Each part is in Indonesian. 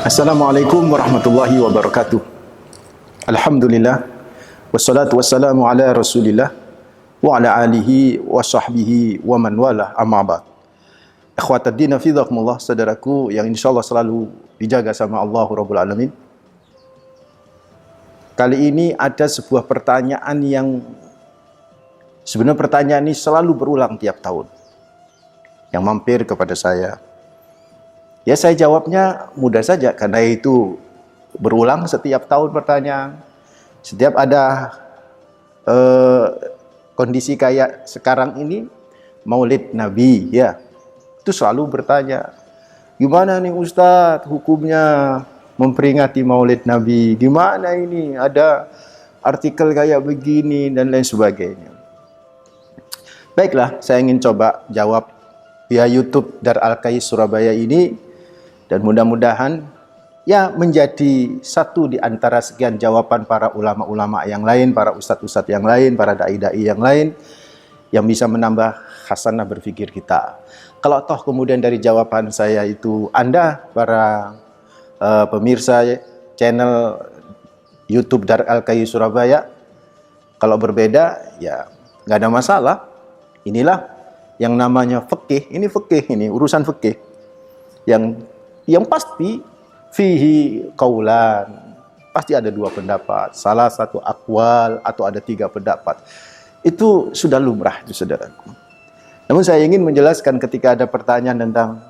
Assalamualaikum warahmatullahi wabarakatuh. Alhamdulillah wassalatu wassalamu ala Rasulillah wa ala alihi wa sahbihi wa man wala amma ba'd. Ikhwatad din fillah, saudaraku yang insyaallah selalu dijaga sama Allah Rabbul Alamin. Kali ini ada sebuah pertanyaan yang sebenarnya pertanyaan ini selalu berulang tiap tahun yang mampir kepada saya. Ya, saya jawabnya mudah saja karena itu berulang setiap tahun pertanyaan. Setiap ada kondisi kayak sekarang ini, Maulid Nabi, ya, itu selalu bertanya, gimana nih Ustadz hukumnya memperingati Maulid Nabi? Gimana ini? Ada artikel kayak begini dan lain sebagainya. Baiklah, saya ingin coba jawab via YouTube Dar Al-Kai Surabaya ini. Dan mudah-mudahan ya menjadi satu di antara sekian jawaban para ulama-ulama yang lain, para ustadz-ustadz yang lain, para dai-dai yang lain, yang bisa menambah khasanah berpikir kita. Kalau toh kemudian dari jawaban saya itu Anda, para pemirsa channel YouTube Dar Al-Kai Surabaya, kalau berbeda ya nggak ada masalah. Inilah yang namanya fikih, ini urusan fikih. Yang pasti fihi qaulan, pasti ada dua pendapat, salah satu aqwal atau ada tiga pendapat. Itu sudah lumrah itu saudaraku. Namun saya ingin menjelaskan ketika ada pertanyaan tentang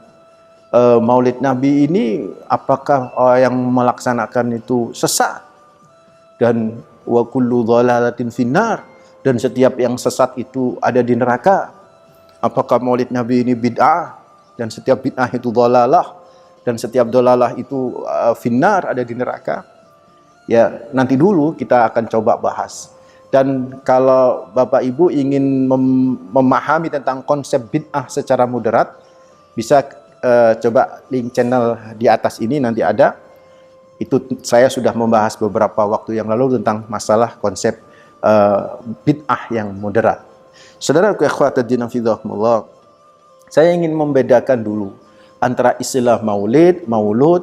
Maulid Nabi ini, apakah yang melaksanakan itu sesat dan wa kullu dhalalatin finnar, dan setiap yang sesat itu ada di neraka. Apakah Maulid Nabi ini bid'ah dan setiap bid'ah itu dhalalah? Dan setiap dolalah itu finnar, ada di neraka. Ya, nanti dulu kita akan coba bahas. Dan kalau Bapak Ibu ingin memahami tentang konsep bid'ah secara moderat, bisa coba link channel di atas ini nanti ada. Itu saya sudah membahas beberapa waktu yang lalu tentang masalah konsep bid'ah yang moderat. Saudaraku ikhwatad din fillah, saya ingin membedakan dulu antara istilah maulid, maulud,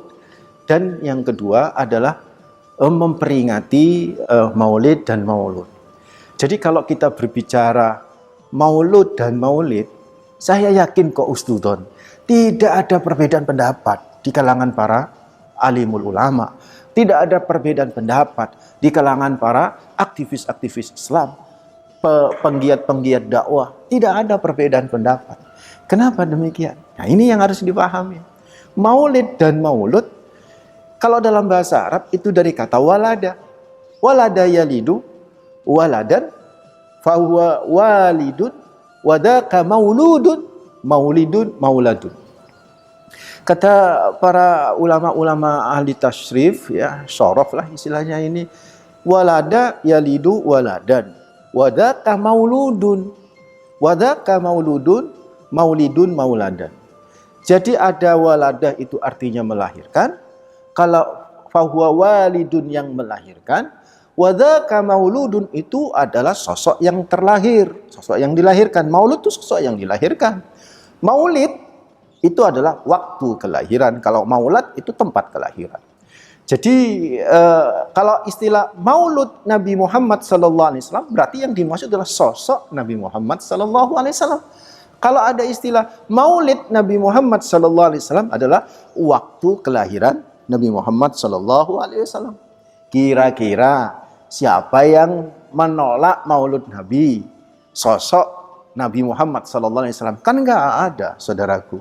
dan yang kedua adalah memperingati maulid dan maulud. Jadi kalau kita berbicara maulud dan maulid, saya yakin kok Ustudon, tidak ada perbedaan pendapat di kalangan para alimul ulama. Tidak ada perbedaan pendapat di kalangan para aktivis-aktivis Islam, penggiat-penggiat dakwah. Tidak ada perbedaan pendapat. Kenapa demikian? Nah, ini yang harus dipahami. Maulid dan maulud, kalau dalam bahasa Arab itu dari kata walada. Walada yalidu, waladan, fahuwa walidun, wadaka mauludun, maulidun, mauladun. Kata para ulama-ulama ahli tasyrif, ya, syaraf lah istilahnya ini, walada yalidu waladan, wadaka mauludun, wadaka mauludun, maulidun, mauladan. Jadi ada waladah itu artinya melahirkan. Kalau fahuwa walidun yang melahirkan, wadaka mauludun itu adalah sosok yang terlahir, sosok yang dilahirkan. Maulud itu sosok yang dilahirkan. Maulid itu adalah waktu kelahiran. Kalau maulad itu tempat kelahiran. Jadi kalau istilah maulud Nabi Muhammad SAW berarti yang dimaksud adalah sosok Nabi Muhammad SAW. Kalau ada istilah maulid Nabi Muhammad SAW adalah waktu kelahiran Nabi Muhammad SAW. Kira-kira siapa yang menolak maulud Nabi, sosok Nabi Muhammad SAW? Kan nggak ada, saudaraku.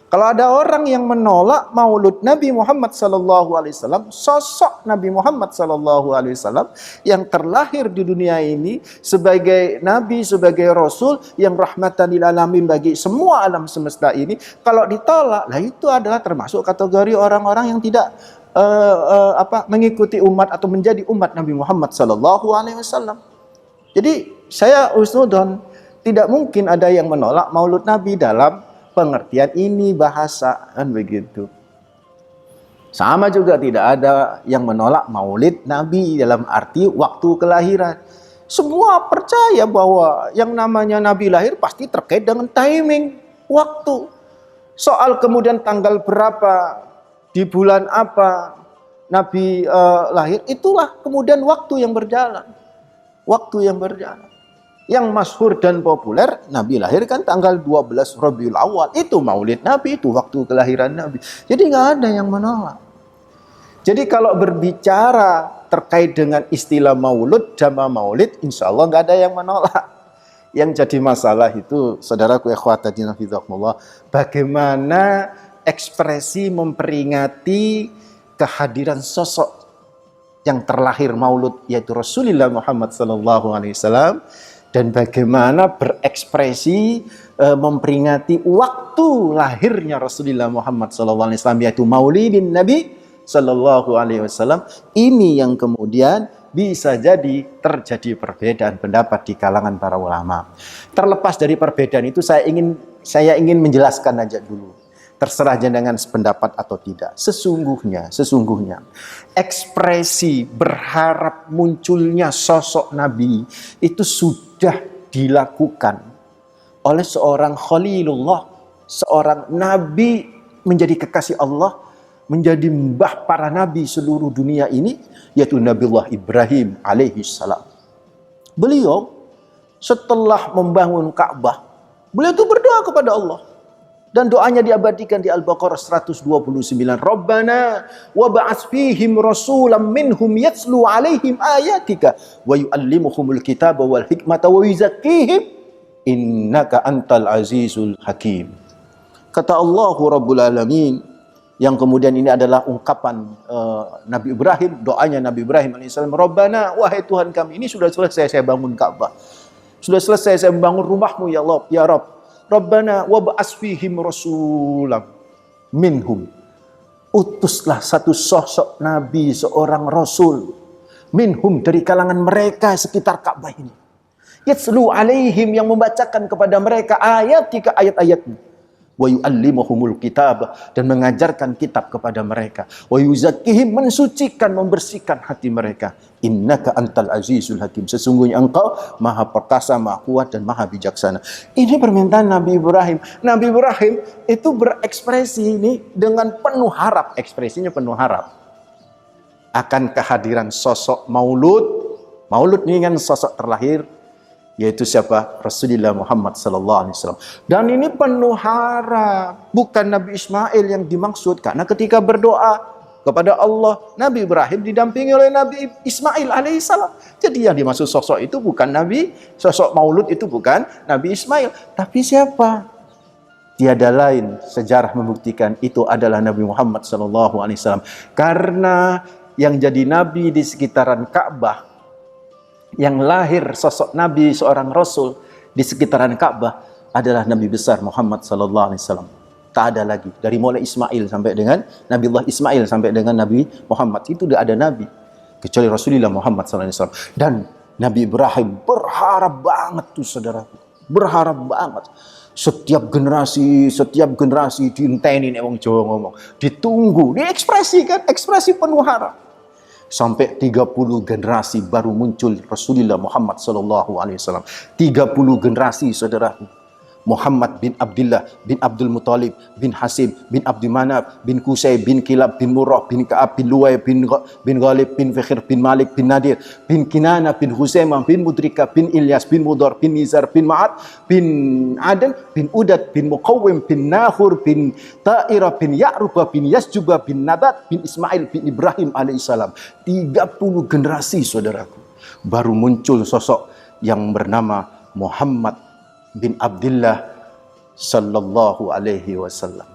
Kalau ada orang yang menolak maulud Nabi Muhammad SAW, sosok Nabi Muhammad SAW yang terlahir di dunia ini sebagai Nabi, sebagai Rasul yang rahmatan lil alamin bagi semua alam semesta ini, kalau ditolak, lah itu adalah termasuk kategori orang-orang yang tidak mengikuti umat atau menjadi umat Nabi Muhammad SAW. Jadi saya usnudon, tidak mungkin ada yang menolak maulud Nabi dalam pengertian ini bahasa, kan begitu. Sama juga tidak ada yang menolak maulid Nabi dalam arti waktu kelahiran. Semua percaya bahwa yang namanya Nabi lahir pasti terkait dengan timing, waktu. Soal kemudian tanggal berapa di bulan apa Nabi lahir, itulah kemudian waktu yang berjalan. Waktu yang berjalan. Yang masyhur dan populer, Nabi lahir kan tanggal 12 Rabiul Awal. Itu maulid Nabi, itu waktu kelahiran Nabi. Jadi nggak ada yang menolak. Jadi kalau berbicara terkait dengan istilah maulud, jamaah maulid, insya Allah nggak ada yang menolak. Yang jadi masalah itu, saudaraku ikhwatadina fidzakumullah, bagaimana ekspresi memperingati kehadiran sosok yang terlahir maulud, yaitu Rasulullah Muhammad SAW, dan bagaimana berekspresi memperingati waktu lahirnya Rasulullah Muhammad SAW, yaitu Maulidin Nabi SAW. Ini yang kemudian bisa jadi terjadi perbedaan pendapat di kalangan para ulama. Terlepas dari perbedaan itu, saya ingin menjelaskan aja dulu. Terserah jenengan sependapat atau tidak. Sesungguhnya ekspresi berharap munculnya sosok Nabi itu sudah dilakukan oleh seorang Khalilullah, seorang Nabi menjadi kekasih Allah, menjadi mbah para nabi seluruh dunia ini, yaitu Nabiullah Ibrahim alaihi salam. Beliau setelah membangun Ka'bah, beliau itu berdoa kepada Allah. Dan doanya diabadikan di Al-Baqarah 129. Rabbana wa ba'ats fihim rasulam minhum yatslu alaihim ayatika wa yu'allimuhumul kitaba wal hikmata wa yuzakkihim innaka antal azizul hakim. Kata Allahu Rabbul Alamin, yang kemudian ini adalah ungkapan Nabi Ibrahim, doanya Nabi Ibrahim alaihissalam. Rabbana, wahai Tuhan kami, ini sudah selesai saya bangun Ka'bah. Sudah selesai saya membangun rumahmu ya Allah, ya Rabb. Rabbana wa ba'ats fihim rasulam minhum. Utuslah satu sosok nabi, seorang rasul, minhum, dari kalangan mereka sekitar Ka'bah ini. Yatslu alaihim, yang membacakan kepada mereka ayat-ayatmu. Wa yu'allimuhumul kitab, dan mengajarkan kitab kepada mereka. Wa yuzakkihim, mensucikan, membersihkan hati mereka. Innaka antal azizul hakim, sesungguhnya engkau maha perkasa, maha kuat, dan maha bijaksana. Ini permintaan Nabi Ibrahim. Nabi Ibrahim itu berekspresi ini dengan penuh harap, ekspresinya penuh harap akan kehadiran sosok maulud. Maulud ini kan sosok terlahir, yaitu siapa? Rasulullah Muhammad SAW. Dan ini penuh harap. Bukan Nabi Ismail yang dimaksud, karena ketika berdoa kepada Allah, Nabi Ibrahim didampingi oleh Nabi Ismail alaihissalam. Jadi yang dimaksud sosok itu bukan Nabi, sosok maulud itu bukan Nabi Ismail. Tapi siapa? Tiada lain, sejarah membuktikan itu adalah Nabi Muhammad SAW. Karena yang jadi Nabi di sekitaran Ka'bah, yang lahir sosok Nabi, seorang Rasul di sekitaran Ka'bah adalah Nabi besar Muhammad SAW. Tak ada lagi. Dari mulai Ismail sampai dengan Nabiullah Ismail sampai dengan Nabi Muhammad, itu tidak ada Nabi kecuali Rasulullah Muhammad SAW. Dan Nabi Ibrahim berharap banget tuh saudaraku. Berharap banget. Setiap generasi diinteni nek wong Jawa ngomong. Ditunggu, diekspresikan, ekspresi penuh harap. Sampai 30 generasi baru muncul Rasulullah Muhammad SAW. 30 generasi saudaraku. Muhammad bin Abdullah bin Abdul Muttalib bin Hasim bin Abdul Manaf bin Qusay bin Kilab bin Murrah bin Ka'ab bin Luway bin Ghalib bin Fikhir bin Malik bin Nadir bin Kinana bin Husaimah bin Mudrika bin Ilyas bin Mudar bin Nizar bin Ma'ad bin Adan bin Udad bin Muqawwim bin Nahur bin Ta'irah bin Ya'rubah bin Yasjubah bin Nabat bin Ismail bin Ibrahim alaihissalam. 30 generasi saudaraku baru muncul sosok yang bernama Muhammad bin Abdullah sallallahu alaihi wasallam.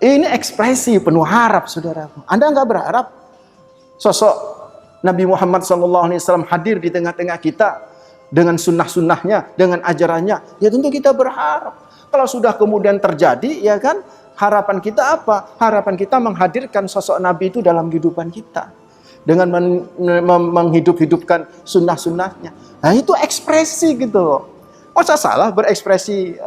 Ini ekspresi penuh harap saudaraku. Anda enggak berharap sosok Nabi Muhammad sallallahu alaihi wasallam hadir di tengah-tengah kita dengan sunnah-sunnahnya, dengan ajarannya? Ya tentu kita berharap. Kalau sudah kemudian terjadi, ya kan, harapan kita apa? Harapan kita menghadirkan sosok Nabi itu dalam kehidupan kita dengan menghidup-hidupkan sunnah-sunnahnya. Nah itu ekspresi gitu loh. Masa salah berekspresi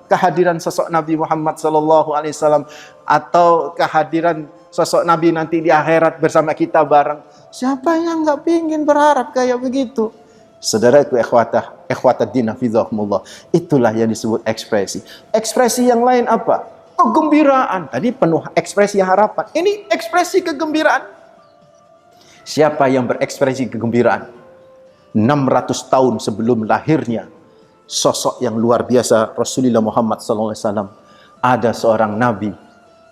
kehadiran sosok Nabi Muhammad SAW atau kehadiran sosok Nabi nanti di akhirat bersama kita bareng? Siapa yang nggak pingin berharap kayak begitu? Saudaraku ikhwatad din hafizahumullah, itulah yang disebut ekspresi. Ekspresi yang lain apa? kegembiraan. Tadi penuh ekspresi harapan. Ini ekspresi kegembiraan. Siapa yang berekspresi kegembiraan? 600 tahun sebelum lahirnya sosok yang luar biasa Rasulullah Muhammad SAW, ada seorang nabi,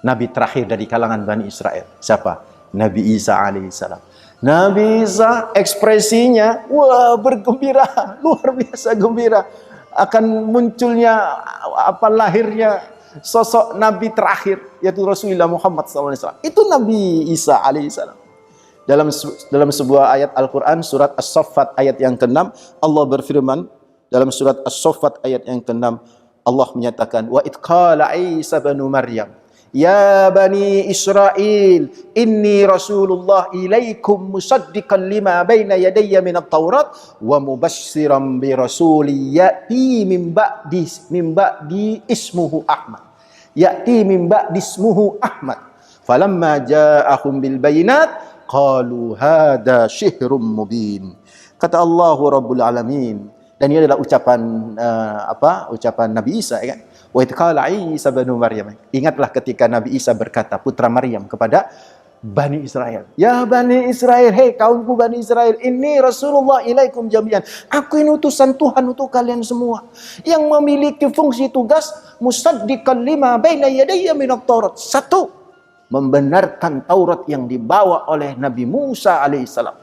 nabi terakhir dari kalangan Bani Israel. Siapa? Nabi Isa alaihissalam. Nabi Isa ekspresinya, wah, bergembira, luar biasa gembira akan munculnya lahirnya sosok nabi terakhir, yaitu Rasulullah Muhammad SAW. Itu Nabi Isa alaihissalam. Dalam sebuah ayat Al-Quran, surat As-Saffat ayat yang ke-6, Allah berfirman, dalam surat As-Saffat ayat yang ke-6, Allah menyatakan, wa idh qala Isa bin Maryam, ya bani Israel, inni rasulullah ilaikum musaddiqan lima baina yadayya minat taurat, wa mubassiran bi rasuli ya'ti min ba'di ismuhu Ahmad. Ya'ti min ba'di ismuhu Ahmad. Falamma ja'ahum bil bayinat, qalu hada syihrun mubin. Kata Allahu Rabbul Alamin. Dan ini adalah ucapan Nabi Isa, ya kan? Wa idh qala Isa bin Maryam. Ingatlah ketika Nabi Isa berkata, putra Maryam, kepada Bani Israel. Ya Bani Israel, hei kaumku Bani Israel, ini Rasulullah ilaikum jami'an. Aku ini utusan Tuhan untuk kalian semua, yang memiliki fungsi tugas musaddiqan lima baina yadayya minat Taurat. Satu, membenarkan Taurat yang dibawa oleh Nabi Musa alaihissalam.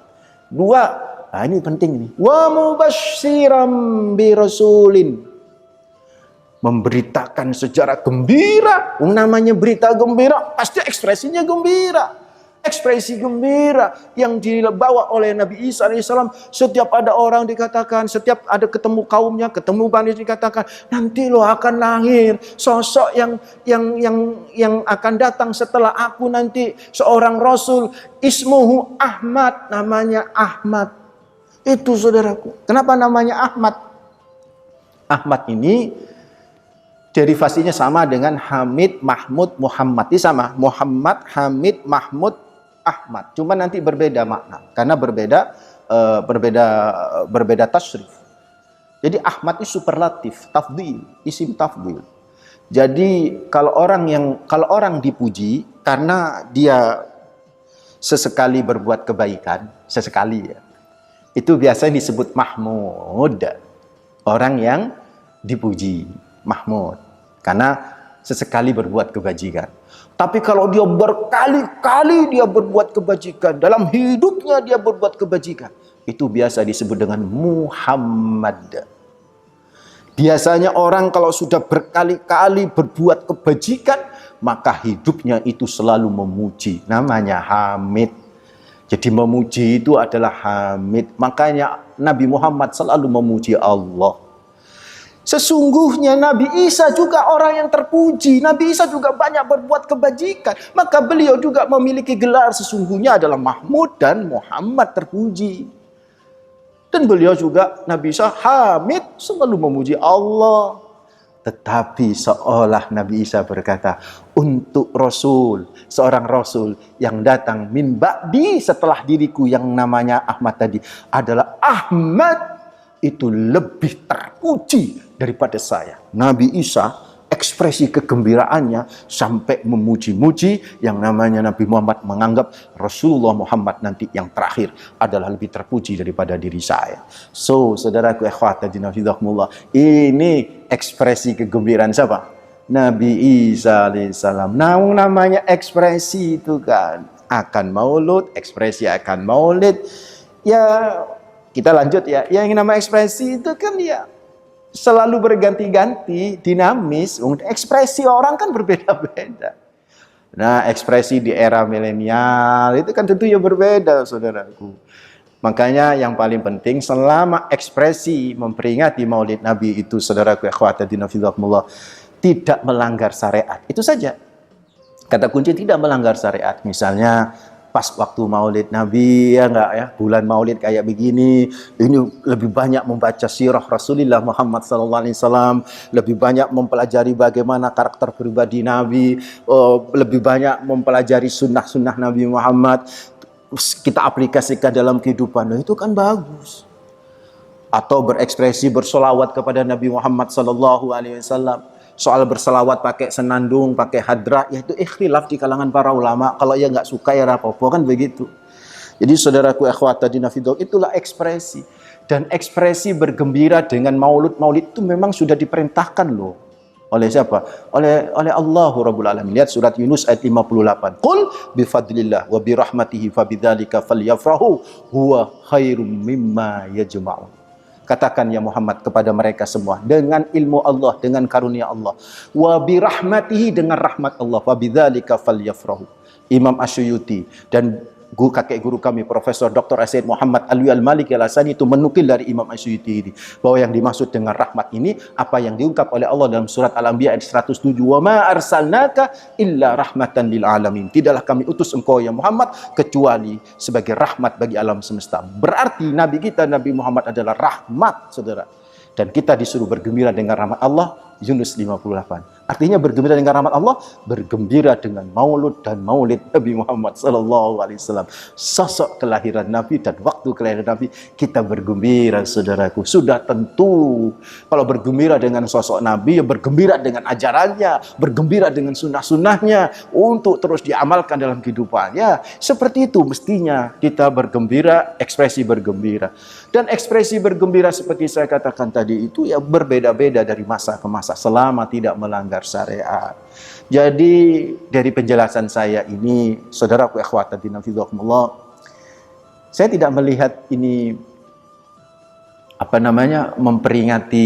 Dua, ini penting ini, wa mubassyiran bi rasulin, memberitakan secara gembira. Namanya berita gembira pasti ekspresinya gembira. Ekspresi gembira yang dibawa oleh Nabi Isa alaihissalam. Setiap ada orang dikatakan, setiap ada ketemu kaumnya, ketemu Bani, dikatakan, nanti lo akan lahir sosok yang akan datang setelah aku nanti, seorang Rasul, ismuhu Ahmad, namanya Ahmad. Itu saudaraku. Kenapa namanya Ahmad? Ahmad ini derivasinya sama dengan Hamid, Mahmud, Muhammad. Ini sama, Muhammad, Hamid, Mahmud, Ahmad. Cuma nanti berbeda makna, karena berbeda tasrif. Jadi Ahmad itu superlatif, tafdhil, isim tafdhil. Jadi kalau orang dipuji karena dia sesekali berbuat kebaikan, sesekali ya, itu biasanya disebut Mahmud. Orang yang dipuji, Mahmud, karena sesekali berbuat kebajikan. Tapi kalau dia berkali-kali dia berbuat kebajikan, dalam hidupnya dia berbuat kebajikan, itu biasa disebut dengan Muhammad. Biasanya orang kalau sudah berkali-kali berbuat kebajikan, maka hidupnya itu selalu memuji, namanya Hamid. Jadi memuji itu adalah Hamid. Makanya Nabi Muhammad selalu memuji Allah. Sesungguhnya Nabi Isa juga orang yang terpuji. Nabi Isa juga banyak berbuat kebajikan. Maka beliau juga memiliki gelar sesungguhnya adalah Mahmud dan Muhammad, terpuji. Dan beliau juga, Nabi Isa, Hamid, selalu memuji Allah. Tetapi seolah Nabi Isa berkata, untuk Rasul, seorang Rasul yang datang min ba'di, setelah diriku yang namanya Ahmad tadi, adalah Ahmad, itu lebih terpuji daripada saya. Nabi Isa ekspresi kegembiraannya sampai memuji-muji yang namanya Nabi Muhammad, menganggap Rasulullah Muhammad nanti yang terakhir adalah lebih terpuji daripada diri saya. So, saudaraku ikhwatadina fidakumullah, ini ekspresi kegembiraan siapa? Nabi Isa alaihissalam. Namanya ekspresi itu kan, akan maulud, ekspresi akan maulid. Ya, kita lanjut ya. Yang nama ekspresi itu kan ya selalu berganti-ganti, dinamis. Ekspresi orang kan berbeda-beda. Nah, ekspresi di era milenial itu kan tentunya berbeda, saudaraku. Makanya yang paling penting selama ekspresi memperingati Maulid Nabi itu, saudaraku ikhwatadina fillakumullah, tidak melanggar syariat. Itu saja. Kata kunci tidak melanggar syariat. Misalnya pas waktu Maulid Nabi, ya enggak ya, bulan Maulid kayak begini, ini lebih banyak membaca sirah Rasulullah Muhammad SAW, lebih banyak mempelajari bagaimana karakter pribadi Nabi, lebih banyak mempelajari sunnah-sunnah Nabi Muhammad, kita aplikasikan dalam kehidupan. Nah, itu kan bagus. Atau berekspresi bersolawat kepada Nabi Muhammad SAW, Soal berselawat pakai senandung, pakai hadrah, ya itu ikhtilaf di kalangan para ulama. Kalau ya nggak suka ya rapopo, kan begitu. Jadi saudaraku akhwat tadina fidok, itulah ekspresi. Dan ekspresi bergembira dengan maulid-maulid itu memang sudah diperintahkan loh. Oleh siapa? Oleh Allahu Rabbul Alamin. Lihat surat Yunus ayat 58. Qul bifadlillah wa birahmatihi fabidzalika falyafrahu huwa khairum mimma yajma'un. Katakan ya Muhammad kepada mereka semua, dengan ilmu Allah, dengan karunia Allah, wa birahmatihi, dengan rahmat Allah, fabidzalika falyafrahu. Imam Asyuyuti dan kakek guru kami Profesor Dr. Said Muhammad Alwi Al-Maliki Al-Hasani itu menukil dari Imam Asyuyuti ini bahwa yang dimaksud dengan rahmat ini apa yang diungkap oleh Allah dalam surat Al-Anbiya ayat 107, wa ma arsalnaka illa rahmatan lil alamin. Tidaklah kami utus engkau ya Muhammad kecuali sebagai rahmat bagi alam semesta. Berarti nabi kita Nabi Muhammad adalah rahmat, saudara. Dan kita disuruh bergembira dengan rahmat Allah. Yunus 58. Artinya bergembira dengan rahmat Allah, bergembira dengan maulud dan maulid Nabi Muhammad sallallahu alaihi wasallam. Sosok kelahiran Nabi dan waktu kelahiran Nabi kita bergembira, saudaraku. Sudah tentu kalau bergembira dengan sosok Nabi, ya bergembira dengan ajarannya, bergembira dengan sunnah-sunnahnya untuk terus diamalkan dalam kehidupannya. Seperti itu mestinya kita bergembira, ekspresi bergembira. Dan ekspresi bergembira seperti saya katakan tadi itu ya berbeda-beda dari masa ke masa selama tidak melanggar syariat. Jadi dari penjelasan saya ini, saudaraku akhwat fillah, saya tidak melihat ini memperingati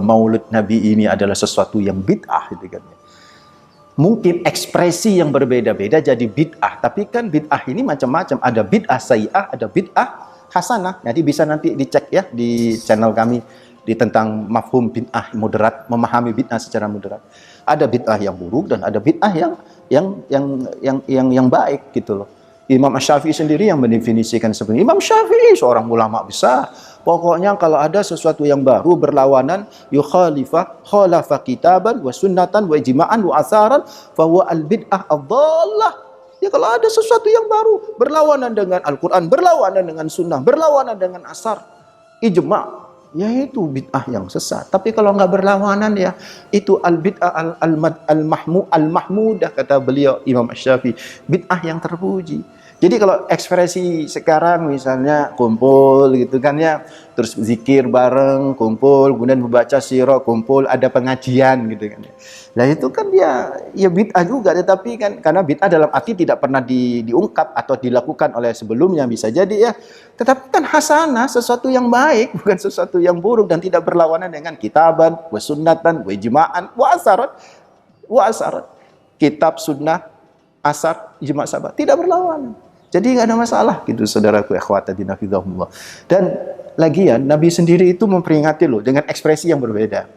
Maulid Nabi ini adalah sesuatu yang bid'ah gitu kan. Mungkin ekspresi yang berbeda-beda jadi bid'ah, tapi kan bid'ah ini macam-macam, ada bid'ah sayyi'ah, ada bid'ah hasanah. Jadi bisa nanti dicek ya di channel kami di tentang mafhum bid'ah moderat, memahami bid'ah secara moderat. Ada bid'ah yang buruk dan ada bid'ah yang baik gitu loh. Imam Syafi'i sendiri yang mendefinisikan seperti Imam Syafi'i seorang ulama besar. Pokoknya kalau ada sesuatu yang baru berlawanan khalafa kitaban wa sunnatan wa ijma'an wa asaran fa huwa al bid'ah ad-dhallah. Ya kalau ada sesuatu yang baru berlawanan dengan Al-Qur'an, berlawanan dengan sunnah, berlawanan dengan asar, ijma', yaitu bid'ah yang sesat. Tapi kalau nggak berlawanan ya itu al-bid'ah al-mahmudah, kata beliau Imam Syafi'i, bid'ah yang terpuji. Jadi kalau ekspresi sekarang misalnya kumpul gitu kan ya, terus zikir bareng, kumpul, kemudian membaca sirah, kumpul, ada pengajian gitu kan ya. Nah itu kan ya bid'ah juga, tetapi kan karena bid'ah dalam arti tidak pernah diungkap atau dilakukan oleh sebelumnya bisa jadi ya. Tetapi kan hasanah, sesuatu yang baik, bukan sesuatu yang buruk dan tidak berlawanan dengan kitaban, wa sunnatan, wa ijma'an, wa asarat. Kitab, sunnah, asar, ijma' sahabat tidak berlawanan. Jadi nggak ada masalah gitu, saudaraku akhwat fillah. Dan lagian Nabi sendiri itu memperingati loh dengan ekspresi yang berbeda.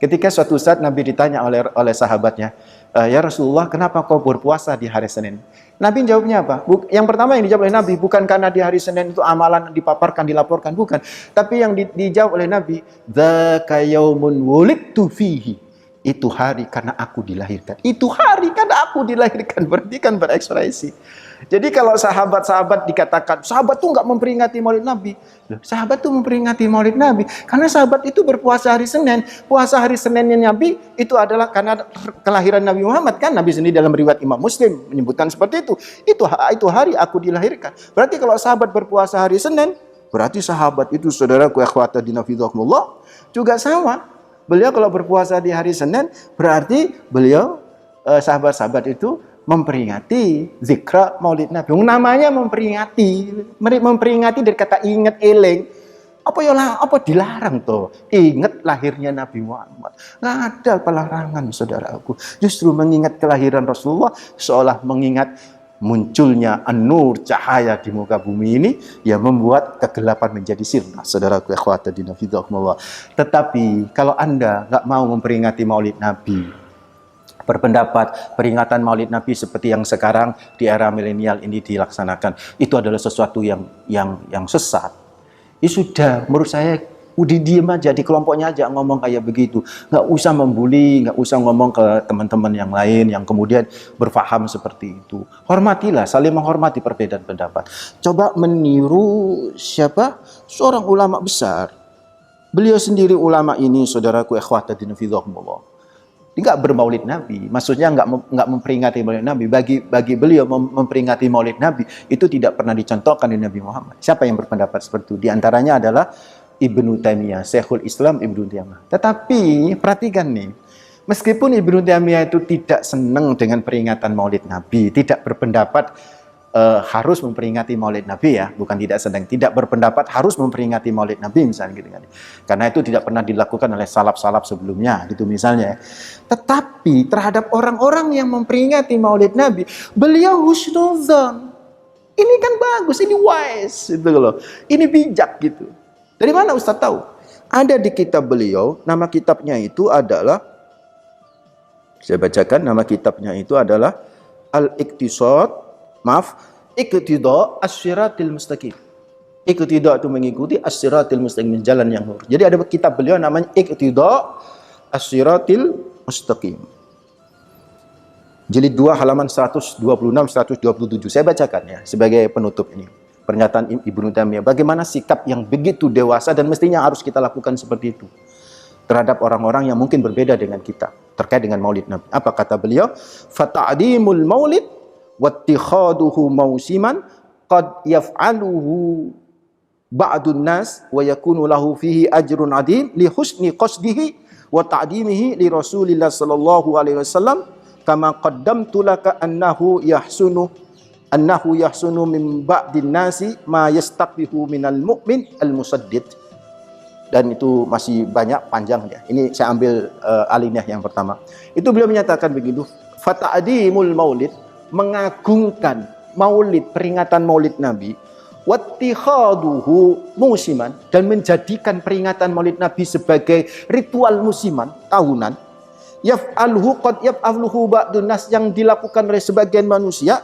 Ketika suatu saat Nabi ditanya oleh sahabatnya, ya Rasulullah, kenapa kau berpuasa di hari Senin? Nabi jawabnya apa? Yang pertama yang dijawab oleh Nabi, bukan karena di hari Senin itu amalan dipaparkan, dilaporkan, bukan. Tapi yang dijawab oleh Nabi, dzaka yaumun wulidtu fihi. Itu hari karena aku dilahirkan. Itu hari karena aku dilahirkan. Berarti kan berekspresi. Jadi kalau sahabat-sahabat dikatakan, sahabat tuh nggak memperingati Maulid Nabi. Loh, sahabat tuh memperingati Maulid Nabi. Karena sahabat itu berpuasa hari Senin. Puasa hari Seninnya Nabi itu adalah karena kelahiran Nabi Muhammad kan. Nabi sendiri dalam riwayat Imam Muslim menyebutkan seperti itu. Itu hari aku dilahirkan. Berarti kalau sahabat berpuasa hari Senin, berarti sahabat itu saudaraku akhwat fillah juga sama. Beliau kalau berpuasa di hari Senin, berarti beliau sahabat-sahabat itu memperingati zikra Maulid Nabi. Namanya memperingati dari kata ingat, eling. Apa dilarang tuh? Ingat lahirnya Nabi Muhammad. Nggak ada pelarangan, saudaraku. Justru mengingat kelahiran Rasulullah seolah mengingat munculnya an-nur, cahaya di muka bumi ini yang membuat kegelapan menjadi sirna, saudaraku akhwat fillah. Tetapi kalau Anda nggak mau memperingati Maulid Nabi, berpendapat peringatan Maulid Nabi seperti yang sekarang di era milenial ini dilaksanakan itu adalah sesuatu yang sesat. Ya sudah, menurut saya udah diem aja, di kelompoknya aja ngomong kayak begitu. Nggak usah membuli, nggak usah ngomong ke teman-teman yang lain yang kemudian berfaham seperti itu. Hormatilah, saling menghormati perbedaan pendapat. Coba meniru siapa? Seorang ulama besar. Beliau sendiri ulama ini, saudaraku akhwat fillah, Dia nggak bermaulid Nabi, maksudnya nggak memperingati maulid Nabi. Bagi beliau memperingati maulid Nabi itu tidak pernah dicontohkan di Nabi Muhammad. Siapa yang berpendapat seperti itu? Di antaranya adalah Ibnu Taimiyah, Syekhul Islam Ibnu Taimiyah. Tetapi perhatikan nih, meskipun Ibnu Taimiyah itu tidak senang dengan peringatan maulid Nabi, tidak berpendapat harus memperingati maulid Nabi ya, bukan tidak sedang, tidak berpendapat harus memperingati maulid Nabi misalnya gitu kan. Karena itu tidak pernah dilakukan oleh salaf-salaf sebelumnya gitu misalnya. Tetapi terhadap orang-orang yang memperingati maulid Nabi, beliau husnudzon. Ini kan bagus, ini wise gitu loh. Ini bijak gitu. Dari mana Ustaz tahu? Ada di kitab beliau, nama kitabnya itu adalah, saya bacakan, nama kitabnya itu adalah Al-Iqtisad, Iqtida as-siratil mustaqim. Iqtida itu mengikuti as-siratil mustaqim, jalan yang lurus. Jadi ada kitab beliau namanya Iqtida as-siratil mustaqim. Jilid 2 halaman 126 127. Saya bacakan ya sebagai penutup ini. Pernyataan Ibnu Taimiyah, bagaimana sikap yang begitu dewasa dan mestinya harus kita lakukan seperti itu terhadap orang-orang yang mungkin berbeda dengan kita terkait dengan maulid Nabi. Apa kata beliau? Fata'dimul maulid wattikhaduhu mausiman qad yaf'aluhu ba'dun nas wa yakunu lahu fihi ajrun adim li husni qasdihi wa ta'dimihi li Rasulillah sallallahu alaihi wasallam kama qaddamtu laka annahu yahsunu min ba'din nasi ma yastaqbihu minal mu'min al-musaddid. Dan itu masih banyak panjang ya. Ini saya ambil alinea yang pertama. Itu beliau menyatakan begitu, fata'dimul maulid, mengagungkan maulid, peringatan maulid Nabi, wattikhaduhu musiman, dan menjadikan peringatan maulid Nabi sebagai ritual musiman tahunan, yaf'aluhu qad yaf'aluhu ba'dun nas, yang dilakukan oleh sebagian manusia,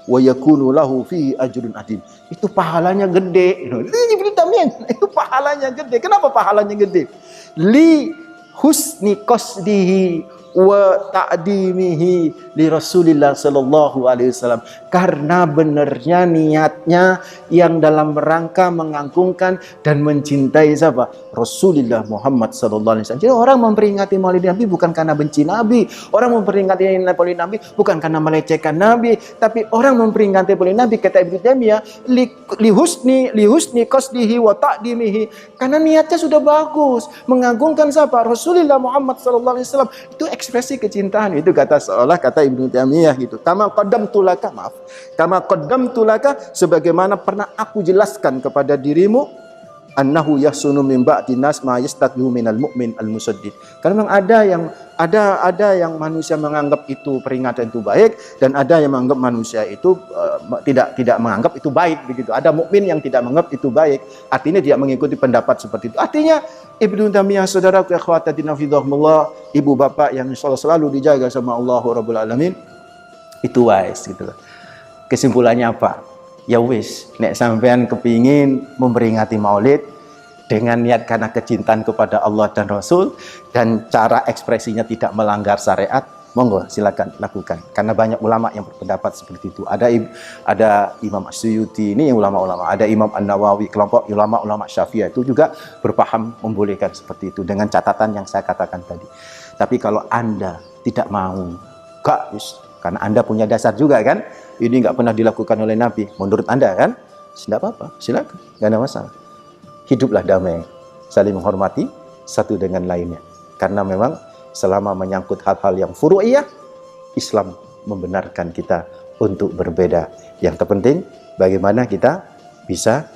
wa yakunu lahu fi ajrun adim, itu pahalanya gede. Itu pahalanya gede. Kenapa pahalanya gede? Li husni qasdihi wa ta'dimihi li Rasulillah sallallahu alaihi wasallam, karena benarnya niatnya yang dalam rangka mengagungkan dan mencintai siapa? Rasulullah Muhammad sallallahu alaihi wasallam. Jadi orang memperingati maulid Nabi bukan karena benci Nabi, orang memperingati maulid Nabi bukan karena melecehkan Nabi, tapi orang memperingati maulid Nabi, kata Ibnu Taimiyah, li husni qasdihi wa ta'dimihi, karena niatnya sudah bagus, mengagungkan siapa? Rasulullah Muhammad sallallahu alaihi wasallam. Itu ekspresi kecintaan, itu kata Ibnu Taimiyah gitu. Kama qaddamtu laka, sebagaimana pernah aku jelaskan kepada dirimu, annahu yahsunu min ba'di nas ma yastaqbihu minal mu'min al-musaddid. Karena memang ada yang manusia menganggap itu peringatan itu baik, dan ada yang menganggap manusia itu tidak menganggap itu baik begitu. Ada mukmin yang tidak menganggap itu baik, artinya tidak mengikuti pendapat seperti itu. Artinya Ibnu Taimiyah, saudaraku akhwatadina fidhahumullah, ibu bapak yang selalu dijaga sama Allah Rabbul Alamin, itu wise gitu loh. Kesimpulannya apa? Ya wis, nek sampean kepingin memperingati maulid dengan niat karena kecintaan kepada Allah dan Rasul, dan cara ekspresinya tidak melanggar syariat, monggo silakan lakukan. Karena banyak ulama yang berpendapat seperti itu. Ada Imam Asyuyuti, ini ulama-ulama, ada Imam An-Nawawi, kelompok ulama-ulama Syafi'iyah itu juga berpaham membolehkan seperti itu dengan catatan yang saya katakan tadi. Tapi kalau Anda tidak mau, karena Anda punya dasar juga kan, ini nggak pernah dilakukan oleh Nabi, menurut Anda kan, tidak apa-apa, silakan, nggak ada masalah. Hiduplah damai, saling menghormati satu dengan lainnya. Karena memang selama menyangkut hal-hal yang furu'iyah, Islam membenarkan kita untuk berbeda. Yang terpenting, bagaimana kita bisa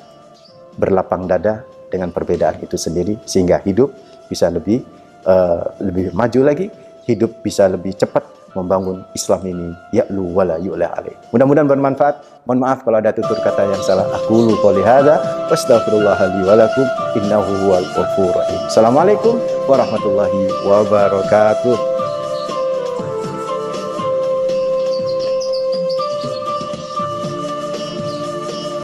berlapang dada dengan perbedaan itu sendiri, sehingga hidup bisa lebih maju lagi, hidup bisa lebih cepat membangun Islam ini, ya'lu wala yu'la alaih. Mudah-mudahan bermanfaat. Mohon maaf kalau ada tutur kata yang salah. Aqulu qouli hadza wastaghfirullah li wa lakum innahu huwal ghafurur rahim. Assalamualaikum warahmatullahi wabarakatuh.